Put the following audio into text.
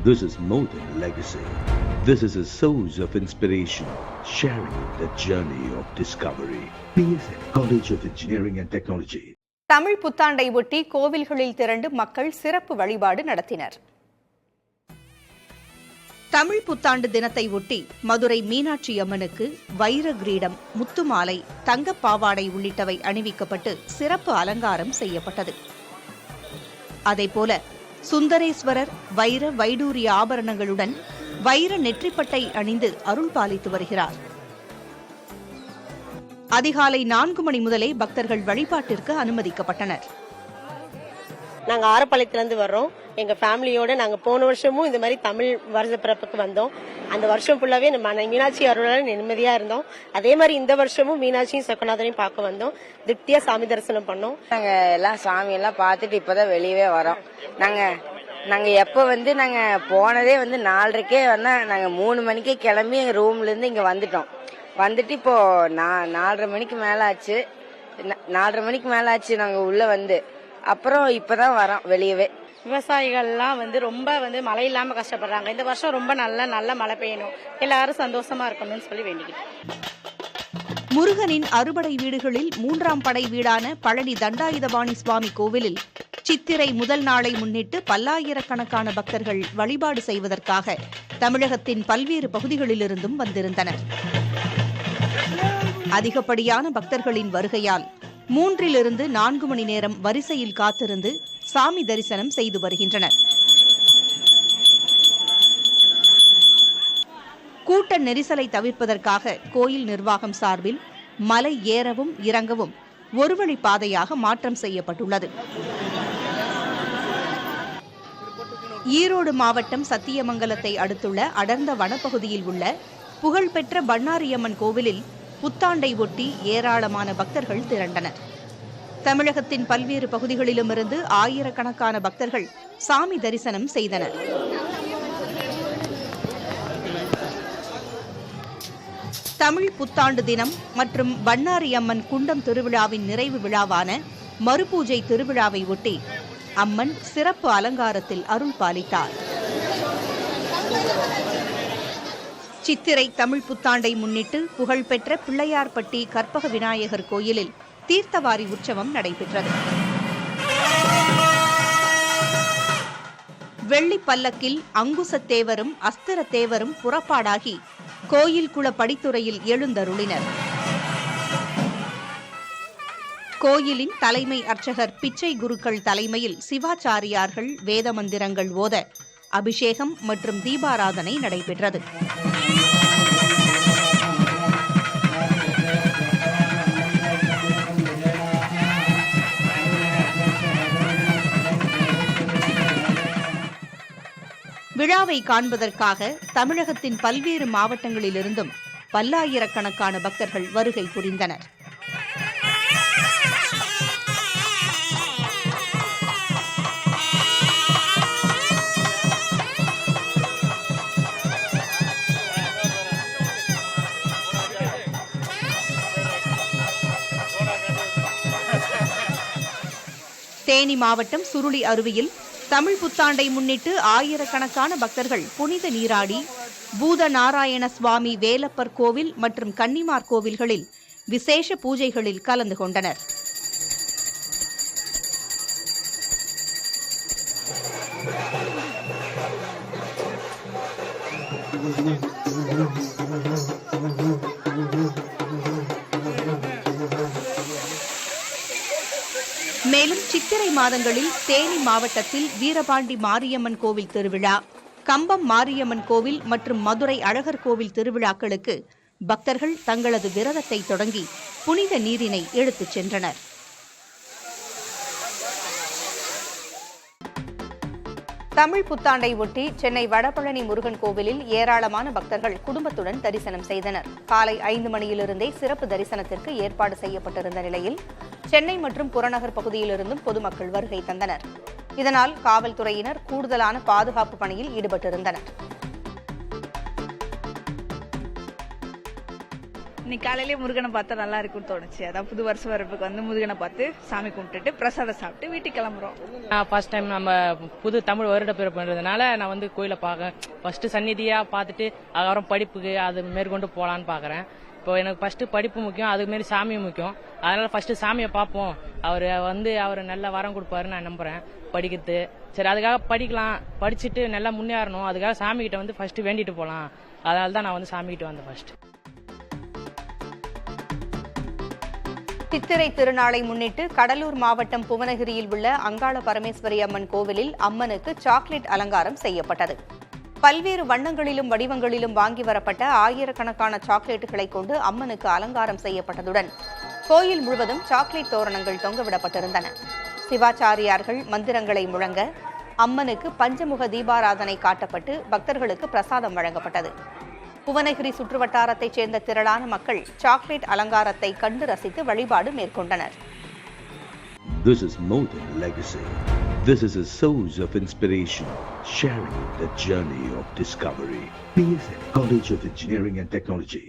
This is more than legacy. This is a source of inspiration, sharing the journey of discovery. PSN College of Engineering and Technology. Tamil புத்தாண்டை ஒட்டி கோவில்களில் திரண்டு மக்கள் சிறப்பு வழிபாடு நடத்தினர். தமிழ் புத்தாண்டு தினத்தை ஒட்டி மதுரை மீனாட்சி அம்மனுக்கு வைர கிரீடம், முத்துமாலை, தங்கப் பாவாடை உள்ளிட்டவை அணிவிக்கப்பட்டு சிறப்பு அலங்காரம் செய்யப்பட்டது. அதேபோல சுந்தரேஸ்வரர் வைர வைடூரிய ஆபரணங்களுடன் வைர நெற்றிப்பட்டை அணிந்து அருள் பாலித்து வருகிறார். அதிகாலை 4 மணி முதலே பக்தர்கள் வழிபாட்டிற்கு அனுமதிக்கப்பட்டனர். நாங்க ஆரப்பாளையத்திலிருந்து வர்றோம். எங்க ஃபேமிலியோட நாங்க போன வருஷமும் இந்த மாதிரி தமிழ் வருஷ பிறப்புக்கு வந்தோம். அந்த வருஷம் ஃபுல்லாவே மீனாட்சி அருளால நிம்மதியா இருந்தோம். அதே மாதிரி இந்த வருஷமும் மீனாட்சியும் சொக்கநாதரையும் பார்க்க வந்தோம். திருப்தியா சாமி தரிசனம் பண்ணோம். நாங்க எல்லாம் சாமி எல்லாம் பார்த்துட்டு இப்பதான் வெளியவே வரோம். நாங்க எப்ப நாங்க போனதே 4:30 வந்தா நாங்க 3 மணிக்கே கிளம்பி எங்க ரூம்ல இருந்து இங்க வந்துட்டு இப்போ 4:30 மணிக்கு மேல ஆச்சு. 4:30 மணிக்கு மேல ஆச்சு நாங்க உள்ள அப்புறம் இப்பதான் வரோம் வெளியவே. விவசாயிகள்லாம் ரொம்ப மழை இல்லாம கஷ்டப்படுறாங்க. இந்த வருஷம் ரொம்ப நல்ல மழை பெய்யணும், எல்லாரும் சந்தோஷமா இருக்கணும்னு சொல்லி வேண்டிக்கிட்டேன். முருகனின் அறுபடை வீடுகளில் 3ஆம் படை வீடான பழனி தண்டாயுதபாணி சுவாமி கோவிலில் சித்திரை முதல் நாளை முன்னிட்டு பல்லாயிரக்கணக்கான பக்தர்கள் வழிபாடு செய்வதற்காக தமிழகத்தின் பல்வேறு பகுதிகளிலிருந்தும் வந்திருந்தனர். அதிகப்படியான பக்தர்களின் வருகையால் 3 to 4 மணி நேரம் வரிசையில் காத்திருந்து சாமி தரிசனம் செய்து வருகின்றனர். கூட்ட நெரிசலை தவிர்ப்பதற்காக கோயில் நிர்வாகம் சார்பில் மலை ஏறவும் இறங்கவும் ஒருவழி பாதையாக மாற்றம் செய்யப்பட்டுள்ளது. ஈரோடு மாவட்டம் சத்தியமங்கலத்தை அடுத்துள்ள அடர்ந்த வனப்பகுதியில் உள்ள புகழ்பெற்ற பண்ணாரியம்மன் கோவிலில் புத்தாண்டை ஒட்டி ஏராளமான பக்தர்கள் திரண்டனர். தமிழகத்தின் பல்வேறு பகுதிகளிலுமிருந்து ஆயிரக்கணக்கான பக்தர்கள் சாமி தரிசனம் செய்தனர். தமிழ் புத்தாண்டு தினம் மற்றும் பண்ணாரியம்மன் குண்டம் திருவிழாவின் நிறைவு விழாவான மறுபூஜை திருவிழாவை ஒட்டி அம்மன் சிறப்பு அலங்காரத்தில் அருள் பாலித்தார். சித்திரை தமிழ் புத்தாண்டை முன்னிட்டு புகழ்பெற்ற பிள்ளையார்பட்டி கற்பக விநாயகர் கோயிலில் தீர்த்தவாரி உற்சவம் நடைபெற்றது. வெள்ளி பல்லக்கில் அங்குசத்தேவரும் அஸ்திரத்தேவரும் புறப்பாடாகி கோயில் குள படித்துறையில் எழுந்தருளினர். கோயிலின் தலைமை அர்ச்சகர் பிச்சை குருக்கள் தலைமையில் சிவாச்சாரியார்கள் வேத மந்திரங்கள் ஓத அபிஷேகம் மற்றும் தீபாராதனை நடைபெற்றது. விழாவை காண்பதற்காக தமிழகத்தின் பல்வேறு மாவட்டங்களிலிருந்தும் பல்லாயிரக்கணக்கான பக்தர்கள் வருகை புரிந்தனர். தேனி மாவட்டம் சுருளி அருவியில் தமிழ் புத்தாண்டை முன்னிட்டு ஆயிரக்கணக்கான பக்தர்கள் புனித நீராடி பூத நாராயண சுவாமி வேலப்பர் கோவில் மற்றும் கன்னிமார் கோவில்களில் விசேஷ பூஜைகளில் கலந்து கொண்டனர். மேலும் சித்திரை மாதங்களில் தேனி மாவட்டத்தில் வீரபாண்டி மாரியம்மன் கோவில் திருவிழா, கம்பம் மாரியம்மன் கோவில் மற்றும் மதுரை அழகர் கோவில் திருவிழாக்களுக்கு பக்தர்கள் தங்களது விரதத்தை தொடங்கி புனித நீரினை எடுத்துச் சென்றனர். தமிழ் புத்தாண்டை ஒட்டி சென்னை வடபழனி முருகன் கோவிலில் ஏராளமான பக்தர்கள் குடும்பத்துடன் தரிசனம் செய்தனர். காலை 5 மணியிலிருந்தே சிறப்பு தரிசனத்திற்கு ஏற்பாடு செய்யப்பட்டிருந்த நிலையில் சென்னை மற்றும் புறநகர் பகுதியிலிருந்தும் பொதுமக்கள் வருகை தந்தனர். இதனால் காவல்துறையினர் கூடுதலான பாதுகாப்பு பணியில் ஈடுபட்டிருந்தனர். இன்னைக்கு காலையிலேயே முருகனை பார்த்தா நல்லா இருக்கும்னு தோணுச்சு. அதான் புது வருஷம் வரப்புக்கு வந்து முருகனை பார்த்து சாமி கும்பிட்டுட்டு பிரசாதம் சாப்பிட்டு வீட்டுக்கு கிளம்புறோம். நான் ஃபர்ஸ்ட் டைம் நம்ம புது தமிழ் வருட பிறப்புன்றதுனால நான் வந்து கோயிலை பார்க்க ஃபர்ஸ்ட் சந்நிதியா பார்த்துட்டு அதுக்கப்புறம் படிப்புக்கு அது மேற்கொண்டு போகலான்னு பார்க்குறேன். இப்போ எனக்கு ஃபர்ஸ்ட் படிப்பு முக்கியம், அதுக்கு மாரி சாமியும் முக்கியம். அதனால ஃபர்ஸ்ட் சாமியை பார்ப்போம், அவர் நல்ல வரம் கொடுப்பாருன்னு நான் நம்புறேன் படிக்கிறது. சரி, அதுக்காக படிக்கலாம், படிச்சுட்டு நல்லா முன்னேறணும், அதுக்காக சாமி கிட்ட வந்து ஃபர்ஸ்ட் வேண்டிட்டு போகலாம். அதனால தான் நான் வந்து சாமி கிட்ட வந்தேன் ஃபர்ஸ்ட். சித்திரை திருநாளை முன்னிட்டு கடலூர் மாவட்டம் புவனகிரியில் உள்ள அங்காள பரமேஸ்வரி அம்மன் கோவிலில் அம்மனுக்கு சாக்லேட் அலங்காரம் செய்யப்பட்டது. பல்வேறு வண்ணங்களிலும் வடிவங்களிலும் வாங்கி வரப்பட்ட ஆயிரக்கணக்கான சாக்லேட்டுகளை கொண்டு அம்மனுக்கு அலங்காரம் செய்யப்பட்டதுடன் கோயில் முழுவதும் சாக்லேட் தோரணங்கள் தொங்கவிடப்பட்டிருந்தன. சிவாச்சாரியார்கள் மந்திரங்களை முழங்க அம்மனுக்கு பஞ்சமுக தீபாராதனை காட்டப்பட்டு பக்தர்களுக்கு பிரசாதம் வழங்கப்பட்டது. புவனகிரி சுற்றுவட்டாரத்தைச் சேர்ந்த திரளான மக்கள் சாக்லேட் அலங்காரத்தை கண்டு ரசித்து வழிபாடு மேற்கொண்டனர். This is more than legacy. This is a source of inspiration, sharing the journey of discovery. PSN College of Engineering and Technology.